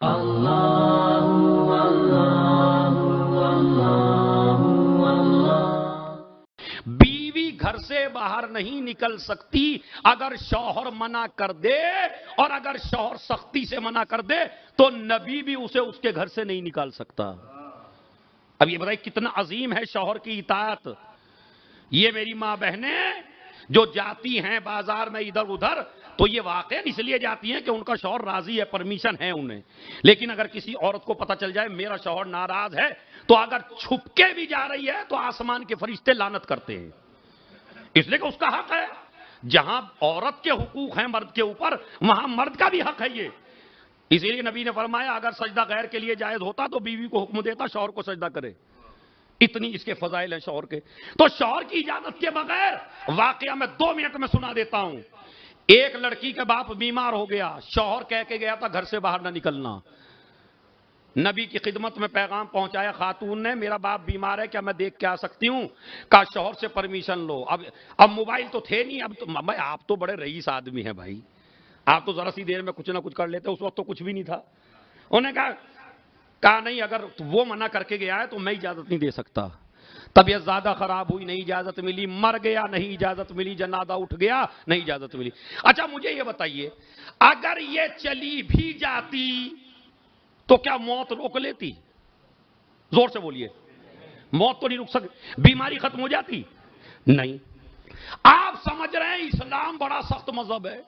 اللہ اللہ اللہ اللہ۔ بیوی گھر سے باہر نہیں نکل سکتی اگر شوہر منع کر دے، اور اگر شوہر سختی سے منع کر دے تو نبی بھی اسے اس کے گھر سے نہیں نکال سکتا۔ اب یہ بتائیے کتنا عظیم ہے شوہر کی اطاعت۔ یہ میری ماں بہنیں جو جاتی ہیں بازار میں ادھر ادھر، تو یہ واقعی اس لیے جاتی ہیں کہ ان کا شوہر راضی ہے، پرمیشن ہے انہیں۔ لیکن اگر کسی عورت کو پتہ چل جائے میرا شوہر ناراض ہے، تو اگر چھپ کے بھی جا رہی ہے تو آسمان کے فرشتے لعنت کرتے ہیں، اس لیے کہ اس کا حق ہے۔ جہاں عورت کے حقوق ہیں مرد کے اوپر، وہاں مرد کا بھی حق ہے یہ۔ اسی لیے نبی نے فرمایا اگر سجدہ غیر کے لیے جائز ہوتا تو بیوی کو حکم دیتا شوہر کو سجدہ کرے۔ اتنی اس کے فضائل ہیں شوہر کے۔ تو شوہر کی اجازت کے بغیر، واقعہ میں 2 منٹ میں سنا دیتا ہوں۔ ایک لڑکی کے باپ بیمار ہو گیا، شوہر کہہ کے گیا تھا گھر سے باہر نہ نکلنا۔ نبی کی خدمت میں پیغام پہنچایا خاتون نے، میرا باپ بیمار ہے، کیا میں دیکھ کے آ سکتی ہوں؟ کہا شوہر سے پرمیشن لو۔ اب موبائل تو تھے نہیں، اب تو آپ تو بڑے رئیس آدمی ہیں بھائی، آپ تو ذرا سی دیر میں کچھ نہ کچھ کر لیتے، اس وقت تو کچھ بھی نہیں تھا۔ انہوں نے کہا نہیں، اگر وہ منع کر کے گیا ہے تو میں اجازت نہیں دے سکتا۔ طبیعت زیادہ خراب ہوئی، نہیں اجازت ملی، مر گیا نہیں اجازت ملی، جنازہ اٹھ گیا نہیں اجازت ملی۔ اچھا مجھے یہ بتائیے، اگر یہ چلی بھی جاتی تو کیا موت روک لیتی؟ زور سے بولیے، موت تو نہیں روک سکتی، بیماری ختم ہو جاتی؟ نہیں۔ آپ سمجھ رہے ہیں اسلام بڑا سخت مذہب ہے،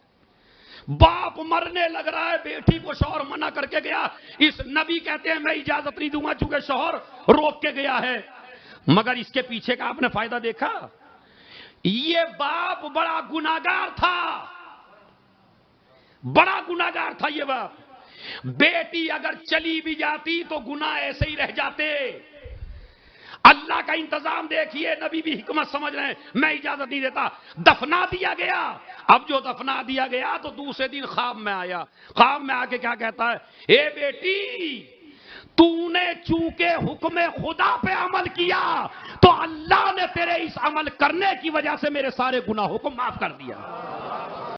باپ مرنے لگ رہا ہے، بیٹی کو شوہر منع کر کے گیا، اس نبی کہتے ہیں میں اجازت نہیں دوں گا چونکہ شوہر روک کے گیا ہے۔ مگر اس کے پیچھے کا آپ نے فائدہ دیکھا؟ یہ باپ بڑا گناہگار تھا، بڑا گناہگار تھا یہ باپ۔ بیٹی اگر چلی بھی جاتی تو گناہ ایسے ہی رہ جاتے۔ اللہ کا انتظام دیکھیے، نبی بھی حکمت سمجھ رہے ہیں، میں اجازت نہیں دیتا، دفنا دیا گیا۔ اب جو دفنا دیا گیا تو دوسرے دن خواب میں آیا، خواب میں آ کے کیا کہتا ہے، اے بیٹی تو نے چونکہ حکم خدا پہ عمل کیا تو اللہ نے تیرے اس عمل کرنے کی وجہ سے میرے سارے گناہوں کو معاف کر دیا۔